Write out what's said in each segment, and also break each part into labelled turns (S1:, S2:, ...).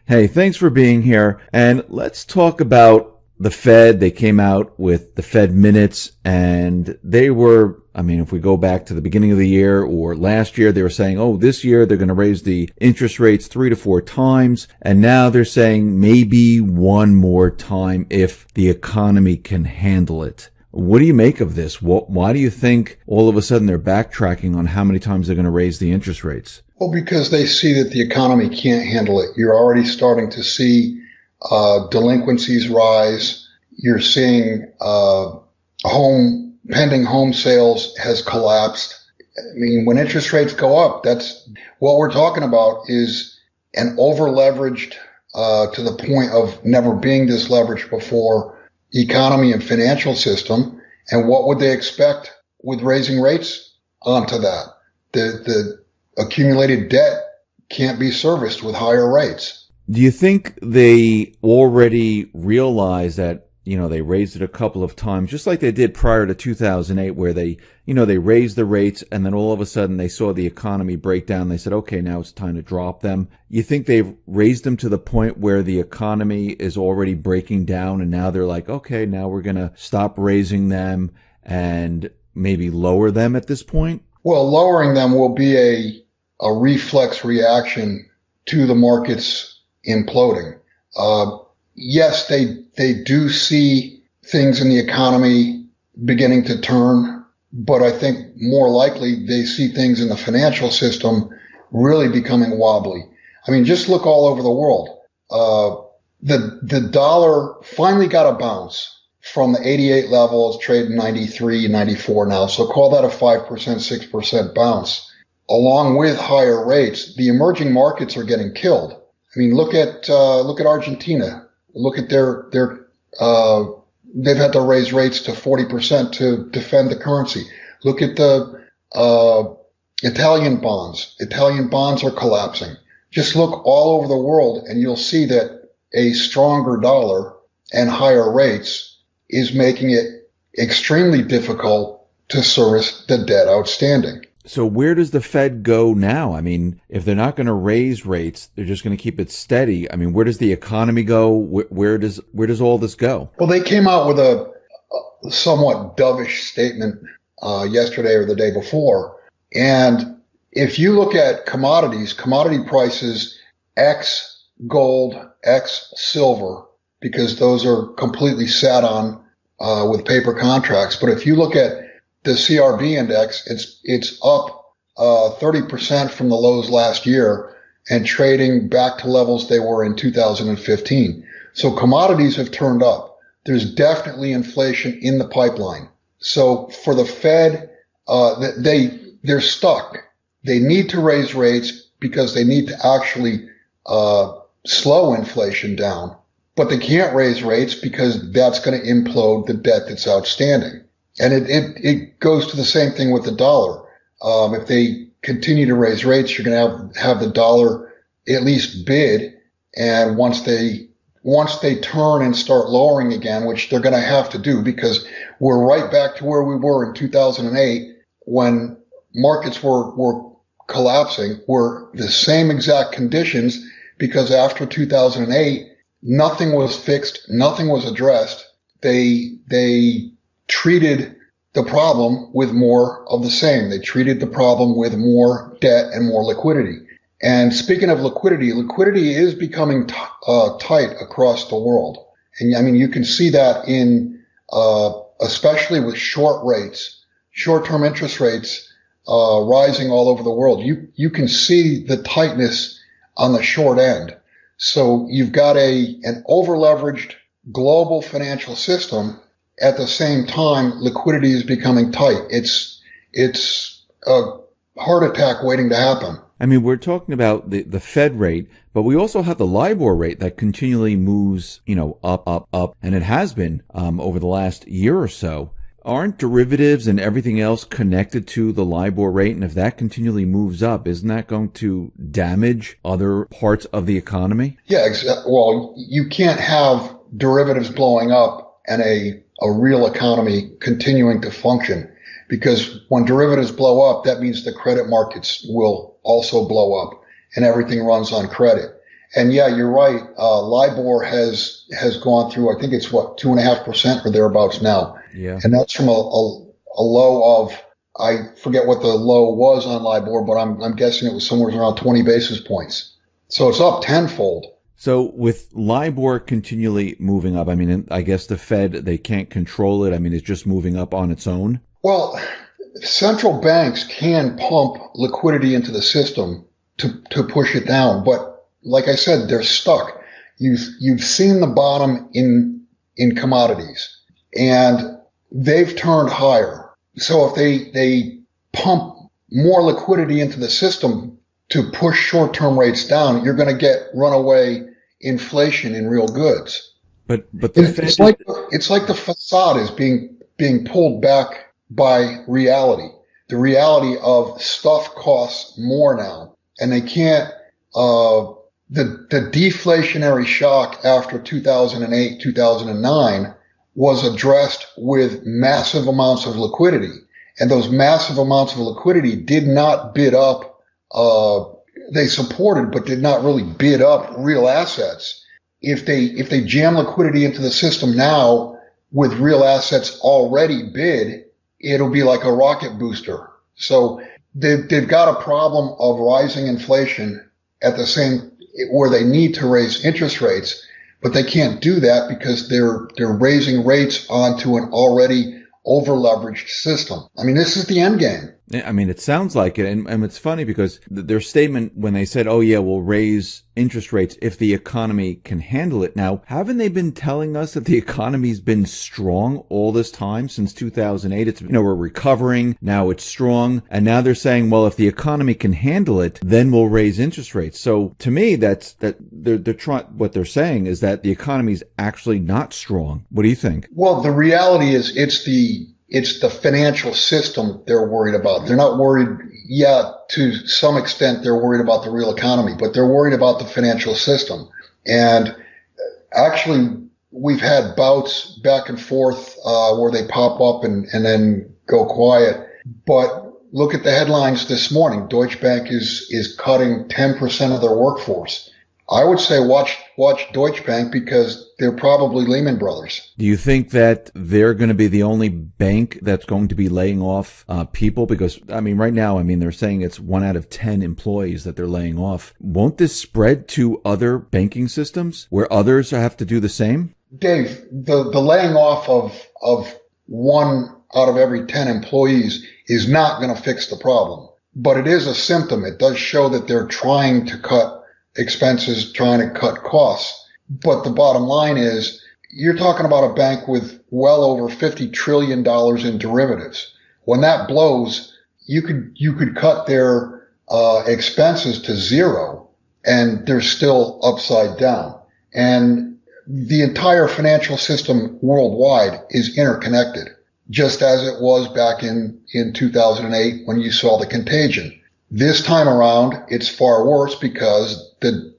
S1: Hey, thanks for being here. And let's talk about the Fed. They came out with the Fed minutes and they were, if we go back to the beginning of the year or last year, they were saying, oh, this year they're going to raise the interest rates 3 to 4 times. And now they're saying maybe one more time if the economy can handle it. What do you make of this? Why do you think all of a sudden they're backtracking on how many times they're going to raise the interest rates?
S2: Well, because they see that the economy can't handle it. You're already starting to see delinquencies rise. You're seeing pending home sales has collapsed. When interest rates go up, that's what we're talking about is an over-leveraged to the point of never being this leveraged before economy and financial system. And what would they expect with raising rates onto that? The accumulated debt can't be serviced with higher rates.
S1: Do you think they already realize that, they raised it a couple of times, just like they did prior to 2008, where they raised the rates and then all of a sudden they saw the economy break down. They said, okay, now it's time to drop them. You think they've raised them to the point where the economy is already breaking down and now they're like, okay, now we're going to stop raising them and maybe lower them at this point?
S2: Well, lowering them will be a reflex reaction to the markets imploding. Yes, they do see things in the economy beginning to turn, but I think more likely they see things in the financial system really becoming wobbly. Just look all over the world. The dollar finally got a bounce from the 88 level. It's trading 93, 94 now. So call that a 5%, 6% bounce. Along with higher rates, the emerging markets are getting killed. Look at Argentina. Look at they've had to raise rates to 40% to defend the currency. Look at the Italian bonds. Italian bonds are collapsing. Just look all over the world and you'll see that a stronger dollar and higher rates is making it extremely difficult to service the debt outstanding.
S1: So where does the Fed go now? If they're not going to raise rates, they're just going to keep it steady. Where does the economy go? Where does all this go?
S2: Well, they came out with a somewhat dovish statement yesterday or the day before. And if you look at commodity prices, ex gold, ex silver, because those are completely sat on with paper contracts. But if you look at the CRB index, it's up 30% from the lows last year and trading back to levels they were in 2015. So commodities have turned up. There's definitely inflation in the pipeline. So for the Fed, they're stuck. They need to raise rates because they need to actually slow inflation down. But they can't raise rates because that's going to implode the debt that's outstanding. And it goes to the same thing with the dollar. If they continue to raise rates, you're going to have the dollar at least bid. And once they turn and start lowering again, which they're going to have to do because we're right back to where we were in 2008 when markets were collapsing, were the same exact conditions because after 2008, nothing was fixed, nothing was addressed. They treated the problem with more of the same. They treated the problem with more debt and more liquidity. And speaking of liquidity is becoming tight across the world. And you can see that in especially with short-term interest rates rising all over the world. You can see the tightness on the short end. So you've got an over-leveraged global financial system. At the same time, liquidity is becoming tight. It's a heart attack waiting to happen.
S1: We're talking about the Fed rate, but we also have the LIBOR rate that continually moves, up, and it has been over the last year or so. Aren't derivatives and everything else connected to the LIBOR rate? And if that continually moves up, isn't that going to damage other parts of the economy?
S2: Yeah, well, you can't have derivatives blowing up and a real economy continuing to function, because when derivatives blow up, that means the credit markets will also blow up and everything runs on credit. And yeah, you're right. LIBOR has gone through, I think it's what, 2.5% or thereabouts now.
S1: Yeah.
S2: And that's from a low of, I forget what the low was on LIBOR, but I'm guessing it was somewhere around 20 basis points. So it's up tenfold.
S1: So with LIBOR continually moving up, I mean, I guess the Fed, they can't control it. I mean, it's just moving up on its own.
S2: Well, central banks can pump liquidity into the system to push it down. But like I said, they're stuck. You've seen the bottom in commodities and they've turned higher. So if they pump more liquidity into the system to push short-term rates down, you're going to get runaway inflation in real goods.
S1: But the Fed,
S2: It's like the facade is being pulled back by reality. The reality of stuff costs more now, and they can't. The deflationary shock after 2008, 2009 was addressed with massive amounts of liquidity, and those massive amounts of liquidity did not bid up. They supported, but did not really bid up real assets. If they jam liquidity into the system now with real assets already bid, it'll be like a rocket booster. So they've got a problem of rising inflation at the same where they need to raise interest rates, but they can't do that because they're raising rates onto an already over-leveraged system. I mean, this is the end game.
S1: I mean, it sounds like it. And it's funny because their statement when they said, oh, yeah, we'll raise interest rates if the economy can handle it. Now, haven't they been telling us that the economy's been strong all this time since 2008? It's, we're recovering. Now it's strong. And now they're saying, well, if the economy can handle it, then we'll raise interest rates. So to me, that they're trying, what they're saying is that the economy's actually not strong. What do you think?
S2: Well, the reality is it's the financial system they're worried about. They're not worried, to some extent they're worried about the real economy, but they're worried about the financial system. And actually, we've had bouts back and forth where they pop up and then go quiet. But look at the headlines this morning. Deutsche Bank is cutting 10% of their workforce. I would say watch Deutsche Bank because they're probably Lehman Brothers.
S1: Do you think that they're going to be the only bank that's going to be laying off people? Because, I mean, right now, they're saying it's 1 out of 10 employees that they're laying off. Won't this spread to other banking systems where others have to do the same?
S2: Dave, the laying off of 1 out of every 10 employees is not going to fix the problem. But it is a symptom. It does show that they're trying to cut expenses, trying to cut costs. But the bottom line is you're talking about a bank with well over $50 trillion in derivatives. When that blows, you could cut their expenses to zero and they're still upside down. And the entire financial system worldwide is interconnected, just as it was back in 2008 when you saw the contagion. This time around, it's far worse because the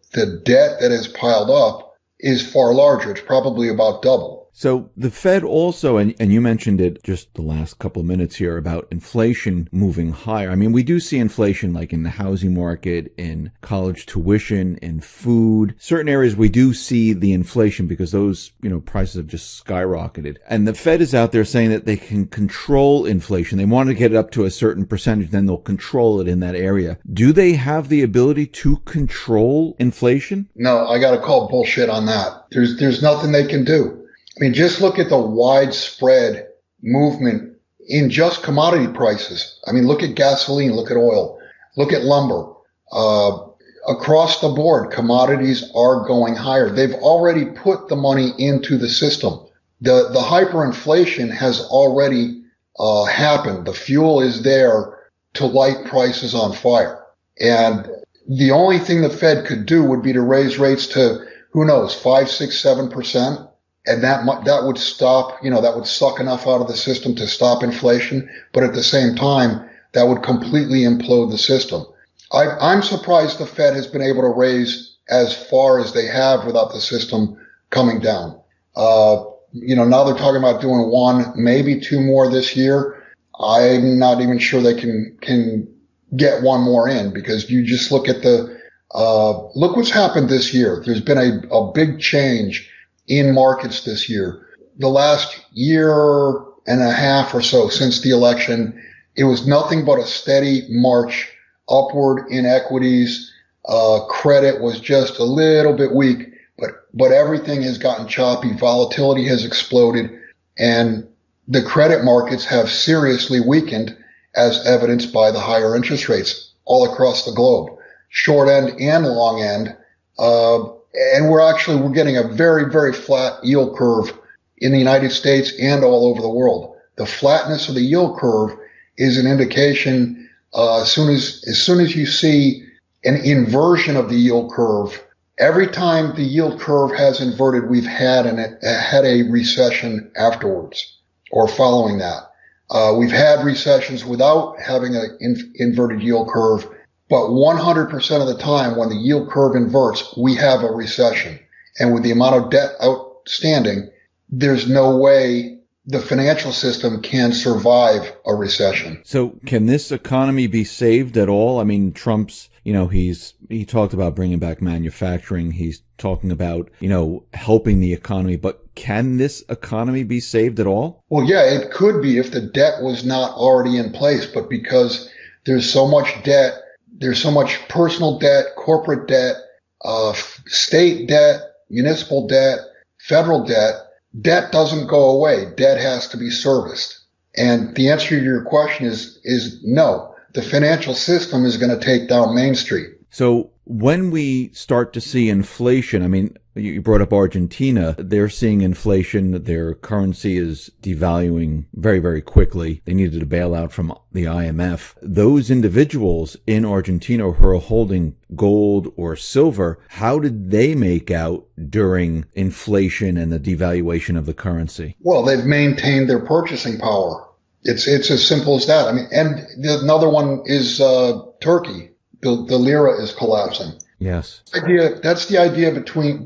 S2: debt that is piled up is far larger. It's probably about double.
S1: So the Fed also, and you mentioned it just the last couple of minutes here about inflation moving higher. We do see inflation like in the housing market, in college tuition, in food. Certain areas we do see the inflation because those, prices have just skyrocketed. And the Fed is out there saying that they can control inflation. They want to get it up to a certain percentage, then they'll control it in that area. Do they have the ability to control inflation?
S2: No, I got to call bullshit on that. There's nothing they can do. Just look at the widespread movement in just commodity prices. Look at gasoline, look at oil, look at lumber. Across the board, commodities are going higher. They've already put the money into the system. The hyperinflation has already happened. The fuel is there to light prices on fire. And the only thing the Fed could do would be to raise rates to, 5, 6, 7%. And that would stop, that would suck enough out of the system to stop inflation. But at the same time, that would completely implode the system. I'm surprised the Fed has been able to raise as far as they have without the system coming down. Now they're talking about doing 1, maybe 2 more this year. I'm not even sure they can get 1 more in because you just look at the Look what's happened this year. There's been a big change in markets this year. The last year and a half or so since the election, it was nothing but a steady march upward in equities. Credit was just a little bit weak, but everything has gotten choppy. Volatility has exploded, and the credit markets have seriously weakened, as evidenced by the higher interest rates all across the globe, short end and long end. And we're getting a very, very flat yield curve in the United States and all over the world. The flatness of the yield curve is an indication, as soon as you see an inversion of the yield curve, every time the yield curve has inverted, we've had a recession afterwards or following that. We've had recessions without having an inverted yield curve, but 100% of the time when the yield curve inverts, we have a recession. And with the amount of debt outstanding, there's no way the financial system can survive a recession.
S1: So can this economy be saved at all? I mean, Trump's, he talked about bringing back manufacturing. He's talking about, helping the economy, but can this economy be saved at all?
S2: Well, yeah, it could be if the debt was not already in place, but because there's so much debt, there's so much personal debt, corporate debt, state debt, municipal debt, federal debt. Debt doesn't go away. Debt has to be serviced. And the answer to your question is no. The financial system is going to take down Main Street.
S1: So when we start to see inflation, I mean, you brought up Argentina. They're seeing inflation. Their currency is devaluing very, very quickly. They needed a bailout from the IMF. Those individuals in Argentina who are holding gold or silver, how did they make out during inflation and the devaluation of the currency?
S2: Well, they've maintained their purchasing power. It's as simple as that. I mean, and another one is Turkey. The lira is collapsing.
S1: Yes.
S2: That's the idea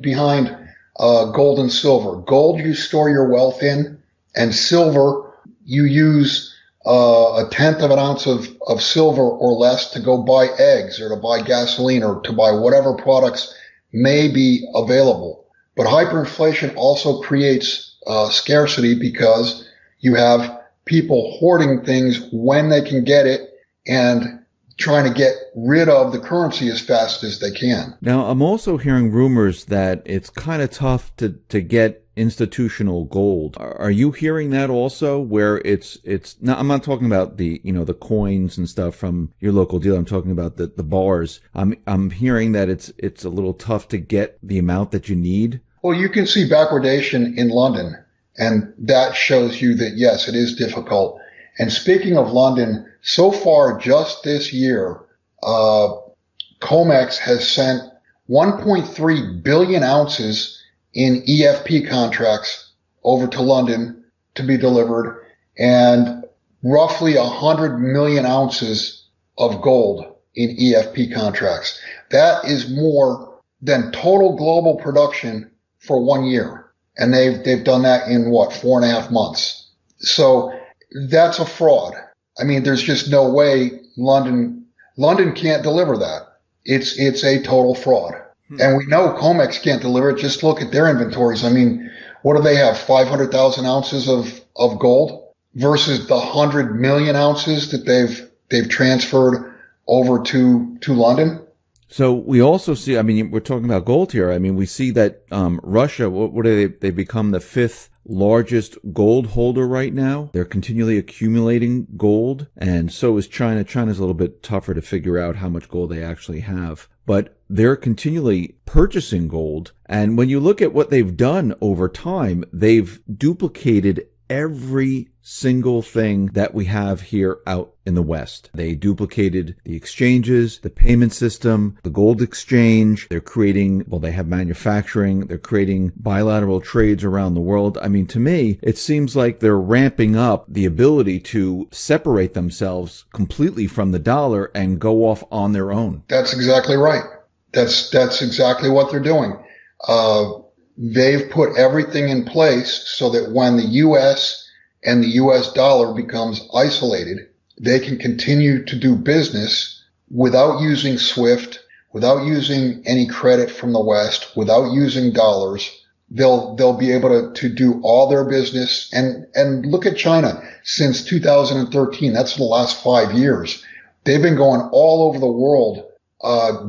S2: behind gold and silver. Gold you store your wealth in, and silver you use a tenth of an ounce of silver or less to go buy eggs or to buy gasoline or to buy whatever products may be available. But hyperinflation also creates scarcity because you have people hoarding things when they can get it and trying to get rid of the currency as fast as they can.
S1: Now, I'm also hearing rumors that it's kind of tough to get institutional gold. Are you hearing that also, where it's not, I'm not talking about the coins and stuff from your local dealer. I'm talking about the bars. I'm hearing that it's a little tough to get the amount that you need.
S2: Well, you can see backwardation in London, and that shows you that yes, it is difficult. And speaking of London, so far just this year, COMEX has sent 1.3 billion ounces in EFP contracts over to London to be delivered, and roughly 100 million ounces of gold in EFP contracts. That is more than total global production for 1 year. And they've done that in 4.5 months. So that's a fraud. I mean, there's just no way London can't deliver that. It's a total fraud. And we know COMEX can't deliver it. Just look at their inventories. I mean, what do they have? 500,000 ounces of gold versus the 100 million ounces that they've transferred over to London.
S1: So we also see, I mean, we're talking about gold here. I mean, we see that Russia, what are they become the fifth largest gold holder right now. They're continually accumulating gold, and so is China. China's a little bit tougher to figure out how much gold they actually have, but they're continually purchasing gold. And when you look at what they've done over time, they've duplicated every single thing that we have here out in the West. They duplicated the exchanges, the payment system, the gold exchange. They're creating, they have manufacturing. They're creating bilateral trades around the world. I mean, to me, it seems like they're ramping up the ability to separate themselves completely from the dollar and go off on their own.
S2: That's exactly right. That's exactly what they're doing. They've put everything in place so that when the U.S. and the U.S. dollar becomes isolated, they can continue to do business without using SWIFT, without using any credit from the West, without using dollars. They'll be able to do all their business. And look at China since 2013. That's the last 5 years. They've been going all over the world,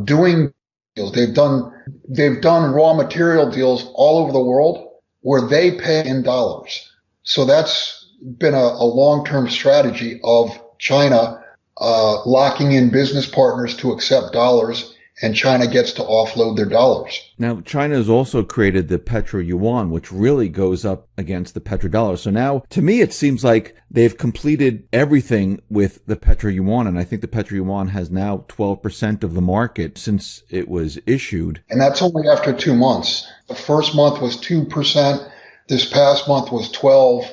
S2: doing deals. They've done raw material deals all over the world where they pay in dollars. So that's been a long-term strategy of China, locking in business partners to accept dollars, and China gets to offload their dollars.
S1: Now, China has also created the petro-yuan, which really goes up against the petrodollar. So now, to me, it seems like they've completed everything with the petro-yuan, and I think the petro-yuan has now 12% of the market since it was issued.
S2: And that's only after 2 months. The first month was 2%. This past month was 12.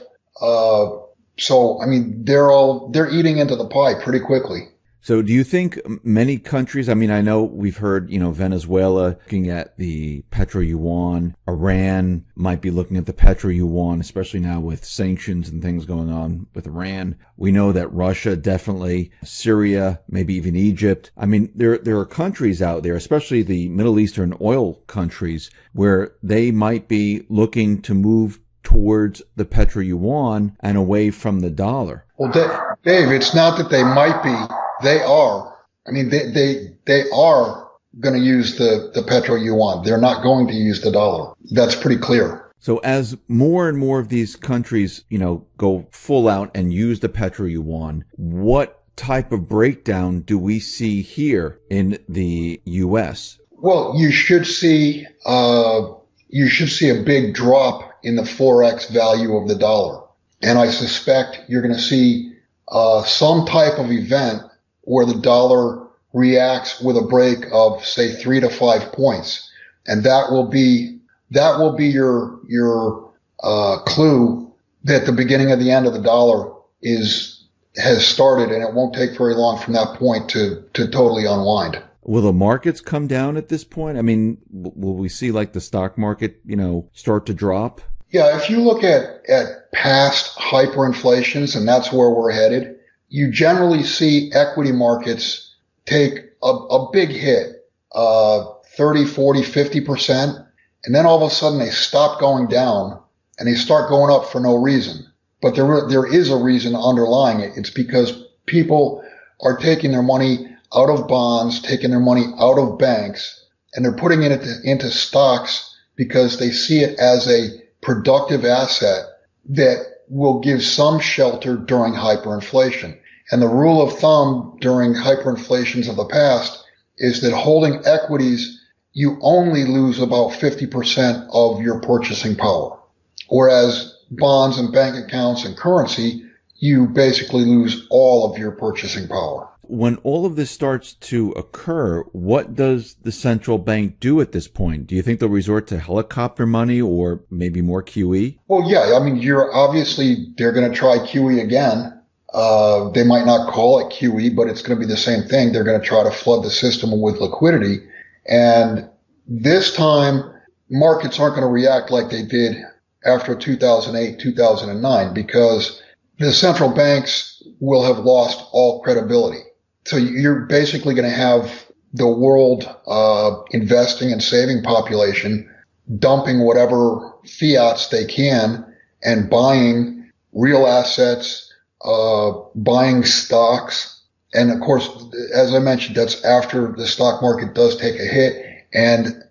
S2: So, I mean, they're eating into the pie pretty quickly.
S1: So do you think many countries, I mean, I know we've heard, Venezuela looking at the petro-yuan, Iran might be looking at the petro-yuan, especially now with sanctions and things going on with Iran. We know that Russia definitely, Syria, maybe even Egypt. I mean, there are countries out there, especially the Middle Eastern oil countries, where they might be looking to move towards the petro-yuan and away from the dollar.
S2: Well, Dave, it's not that they might be. They are. I mean, they are going to use the petro-yuan. They're not going to use the dollar. That's pretty clear.
S1: So as more and more of these countries, go full out and use the petro-yuan, what type of breakdown do we see here in the U.S.?
S2: Well, you should see a big drop in the Forex value of the dollar. And I suspect you're going to see some type of event where the dollar reacts with a break of, say, 3 to 5 points. And that will be your clue that the beginning of the end of the dollar has started, and it won't take very long from that point to totally unwind.
S1: Will the markets come down at this point? I mean, will we see like the stock market, start to drop?
S2: Yeah, if you look at past hyperinflations, and that's where we're headed, you generally see equity markets take a big hit, 30, 40, 50%, and then all of a sudden they stop going down and they start going up for no reason. But there is a reason underlying it. It's because people are taking their money out of bonds, taking their money out of banks, and they're putting it into stocks because they see it as a productive asset that will give some shelter during hyperinflation. And the rule of thumb during hyperinflations of the past is that holding equities, you only lose about 50% of your purchasing power. Whereas bonds and bank accounts and currency, you basically lose all of your purchasing power.
S1: When all of this starts to occur, what does the central bank do at this point? Do you think they'll resort to helicopter money or maybe more QE?
S2: Well, yeah. I mean, they're going to try QE again. They might not call it QE, but it's going to be the same thing. They're going to try to flood the system with liquidity. And this time, markets aren't going to react like they did after 2008, 2009, because the central banks will have lost all credibility. So you're basically going to have the world investing and saving population dumping whatever fiats they can and buying real assets, buying stocks. And of course, as I mentioned, that's after the stock market does take a hit, and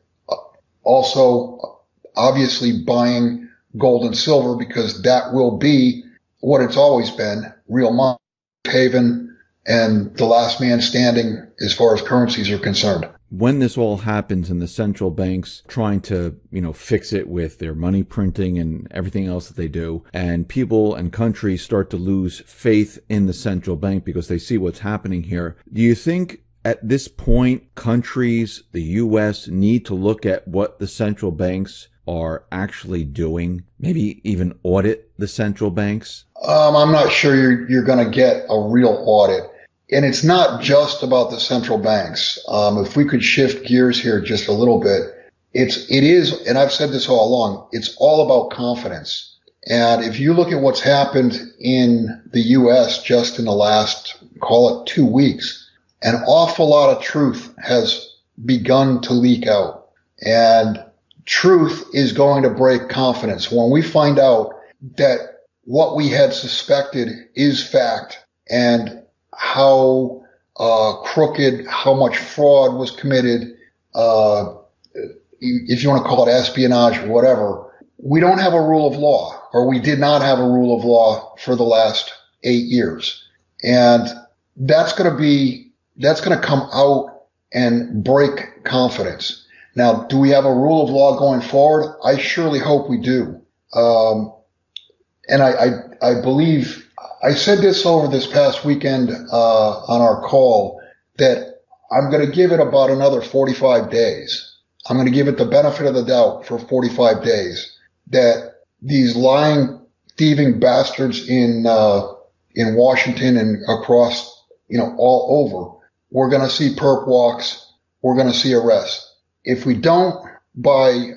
S2: also obviously buying gold and silver, because that will be what it's always been, real money, haven, and the last man standing as far as currencies are concerned.
S1: When this all happens and the central banks trying to, fix it with their money printing and everything else that they do, and people and countries start to lose faith in the central bank because they see what's happening here, do you think at this point countries, the U.S., need to look at what the central banks are actually doing, maybe even audit the central banks?
S2: I'm not sure you're going to get a real audit. And it's not just about the central banks. If we could shift gears here just a little bit, it is, and I've said this all along, it's all about confidence. And if you look at what's happened in the U.S. just in the last, call it 2 weeks, an awful lot of truth has begun to leak out. And truth is going to break confidence. When we find out that what we had suspected is fact and how crooked, how much fraud was committed, if you want to call it espionage or whatever, we don't have a rule of law, or we did not have a rule of law for the last 8 years. And that's going to come out and break confidence. Now, do we have a rule of law going forward? I surely hope we do. And I believe, I said this over this past weekend, on our call, that I'm going to give it about another 45 days. I'm going to give it the benefit of the doubt for 45 days that these lying, thieving bastards in Washington and across, all over, we're going to see perp walks. We're going to see arrests. If we don't by,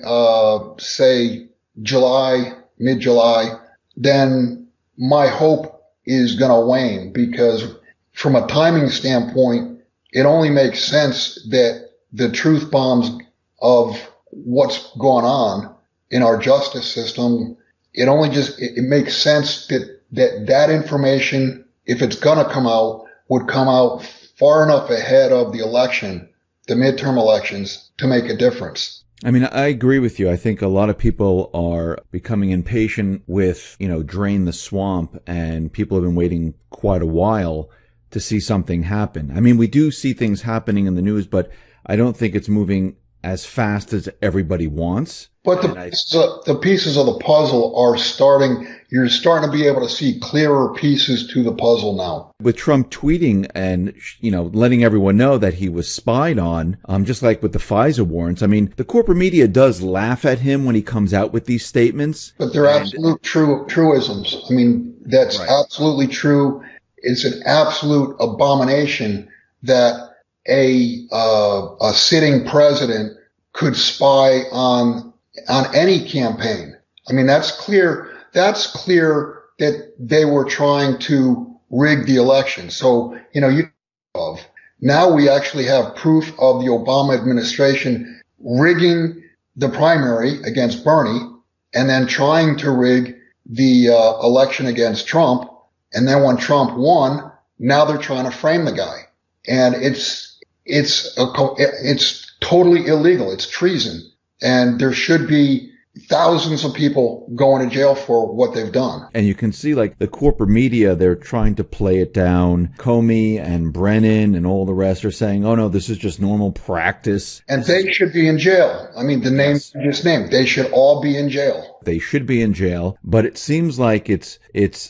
S2: say July, mid-July, then my hope is going to wane, because from a timing standpoint, it only makes sense that the truth bombs of what's going on in our justice system, it makes sense that information, if it's going to come out, would come out far enough ahead of the election, the midterm elections, to make a difference.
S1: I mean, I agree with you. I think a lot of people are becoming impatient with, drain the swamp, and people have been waiting quite a while to see something happen. I mean, we do see things happening in the news, but I don't think it's moving as fast as everybody wants.
S2: But the pieces of the puzzle are you're starting to be able to see clearer pieces to the puzzle now.
S1: With Trump tweeting and, letting everyone know that he was spied on, just like with the FISA warrants. I mean, the corporate media does laugh at him when he comes out with these statements.
S2: But they're absolute truisms. I mean, that's right. Absolutely true. It's an absolute abomination that a sitting president could spy on any campaign. I mean, that's clear. That's clear that they were trying to rig the election. So, now we actually have proof of the Obama administration rigging the primary against Bernie, and then trying to rig the election against Trump. And then when Trump won, now they're trying to frame the guy. And it's totally illegal. It's treason. And there should be thousands of people going to jail for what they've done.
S1: And you can see, like, the corporate media, they're trying to play it down. Comey and Brennan and all the rest are saying, oh no, this is just normal practice.
S2: And they should be in jail. I mean, the names you just named, they should all be in jail.
S1: They should be in jail. But it seems like it's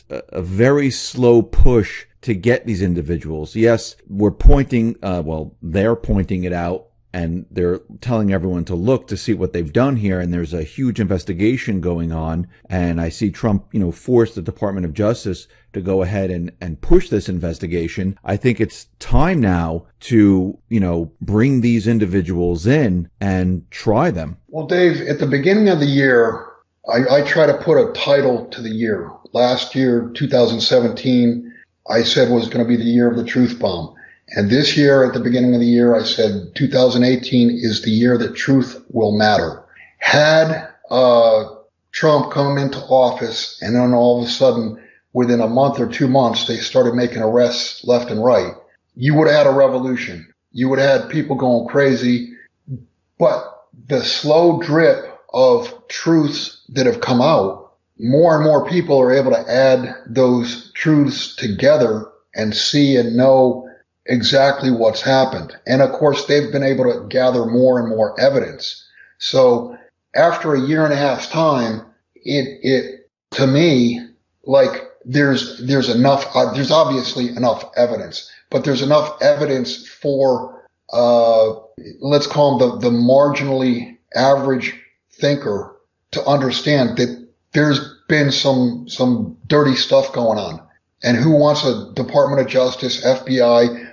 S1: a very slow push to get these individuals. Yes, we're pointing, they're pointing it out, and they're telling everyone to look to see what they've done here. And there's a huge investigation going on. And I see Trump, force the Department of Justice to go ahead and push this investigation. I think it's time now to, bring these individuals in and try them.
S2: Well, Dave, at the beginning of the year, I try to put a title to the year. Last year, 2017, I said was going to be the year of the truth bomb. And this year, at the beginning of the year, I said 2018 is the year that truth will matter. Had Trump come into office and then all of a sudden, within a month or 2 months, they started making arrests left and right, you would have had a revolution. You would have had people going crazy. But the slow drip of truths that have come out, more and more people are able to add those truths together and see and know exactly what's happened. And of course, they've been able to gather more and more evidence. So after a year and a half's time, it to me, like there's enough, there's obviously enough evidence, but there's enough evidence for, let's call them the marginally average thinker to understand that there's been some dirty stuff going on. And who wants a Department of Justice, FBI,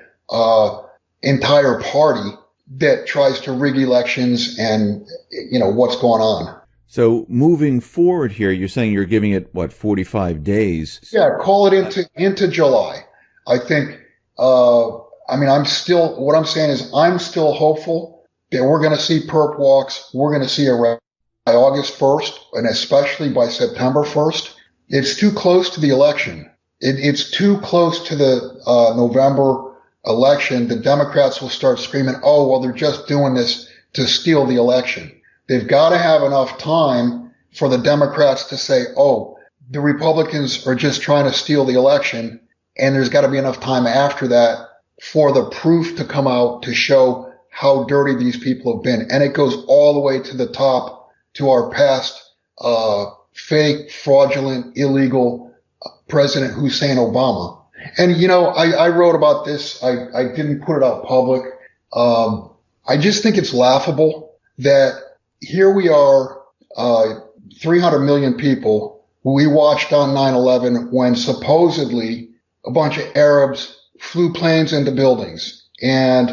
S2: entire party that tries to rig elections and, what's going on?
S1: So moving forward here, you're saying you're giving it, 45 days?
S2: Yeah, call it into July. I think, what I'm saying is I'm still hopeful that we're going to see perp walks. We're going to see arrests by August 1st, and especially by September 1st. It's too close to the election. It's too close to the November election. The Democrats will start screaming, oh, well, they're just doing this to steal the election. They've got to have enough time for the Democrats to say, oh, the Republicans are just trying to steal the election. And there's got to be enough time after that for the proof to come out to show how dirty these people have been. And it goes all the way to the top to our past fake, fraudulent, illegal President Hussein Obama. And, you know, I wrote about this. I didn't put it out public. I just think it's laughable that here we are, 300 million people. We watched on 9/11 when supposedly a bunch of Arabs flew planes into buildings, and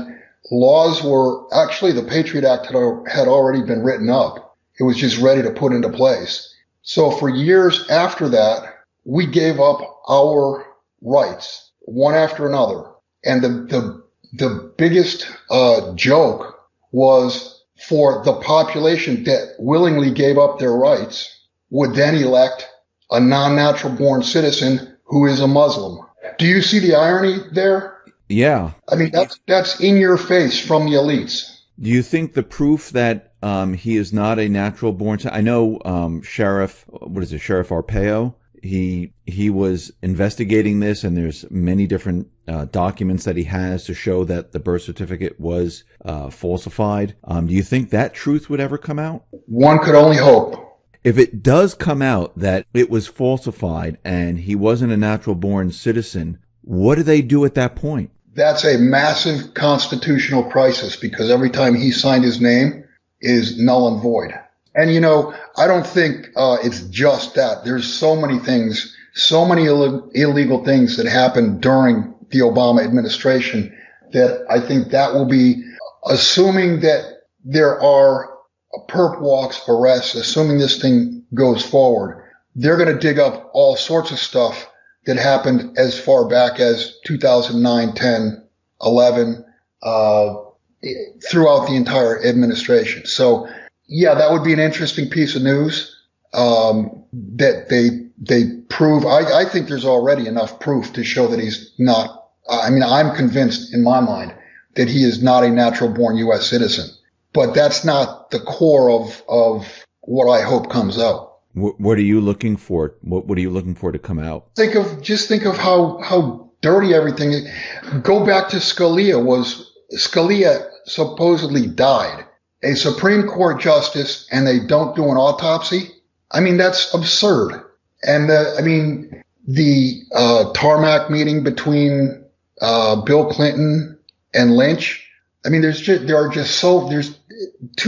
S2: laws were actually, the Patriot Act had already been written up. It was just ready to put into place. So for years after that, we gave up our rights one after another. And the biggest joke was for the population that willingly gave up their rights would then elect a non-natural born citizen who is a Muslim. Do you see the irony there?
S1: Yeah.
S2: I mean, that's in your face from the elites.
S1: Do you think the proof that he is not a natural born? I know Sheriff Arpaio. He was investigating this, and there's many different documents that he has to show that the birth certificate was falsified. Do you think that truth would ever come out?
S2: One could only hope.
S1: If it does come out that it was falsified and he wasn't a natural born citizen, what do they do at that point?
S2: That's a massive constitutional crisis, because every time he signed his name is null and void. And, you know, I don't think it's just that. There's so many things, so many illegal things that happened during the Obama administration that I think that will be, assuming that there are perp walks, arrests, assuming this thing goes forward, they're going to dig up all sorts of stuff that happened as far back as 2009, 10, 11, throughout the entire administration. So, yeah, that would be an interesting piece of news, that they prove. I think there's already enough proof to show that he's not. I mean, I'm convinced in my mind that he is not a natural born U.S. citizen, but that's not the core of what I hope comes out.
S1: What are you looking for? What are you looking for to come out?
S2: Just think of how dirty everything is. Go back to Scalia. Scalia supposedly died. A Supreme Court justice, and they don't do an autopsy? I mean, that's absurd. And the tarmac meeting between Bill Clinton and Lynch. I mean, there's too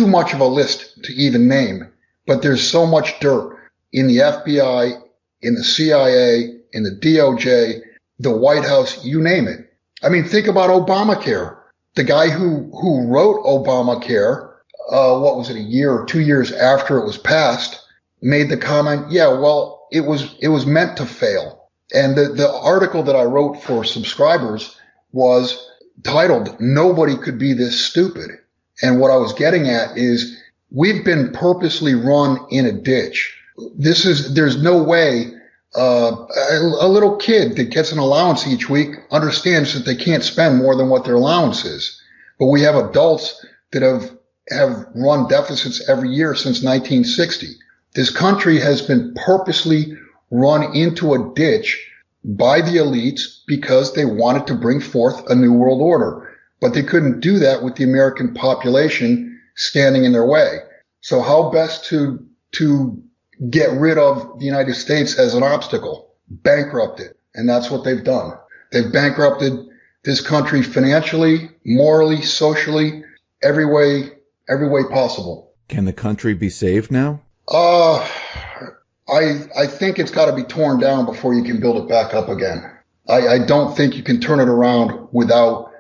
S2: much of a list to even name, but there's so much dirt in the FBI, in the CIA, in the DOJ, the White House, you name it. I mean, think about Obamacare. The guy who wrote Obamacare, what was it, a year or 2 years after it was passed, made the comment, yeah, well, it was meant to fail. And the article that I wrote for subscribers was titled, "Nobody Could Be This Stupid." And what I was getting at is we've been purposely run in a ditch. There's no way a little kid that gets an allowance each week understands that they can't spend more than what their allowance is. But we have adults that have run deficits every year since 1960. This country has been purposely run into a ditch by the elites because they wanted to bring forth a new world order. But they couldn't do that with the American population standing in their way. So how best to get rid of the United States as an obstacle? Bankrupt it. And that's what they've done. They've bankrupted this country financially, morally, socially, every way possible.
S1: Can the country be saved now?
S2: I think it's got to be torn down before you can build it back up again. I don't think you can turn it around without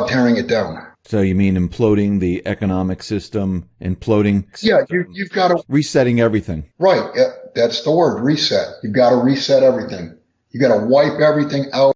S2: tearing it down.
S1: So you mean imploding the economic system, imploding?
S2: Yeah, you've got to
S1: resetting everything.
S2: Right. Yeah, that's the word, reset. You've got to reset everything. You got to wipe everything out.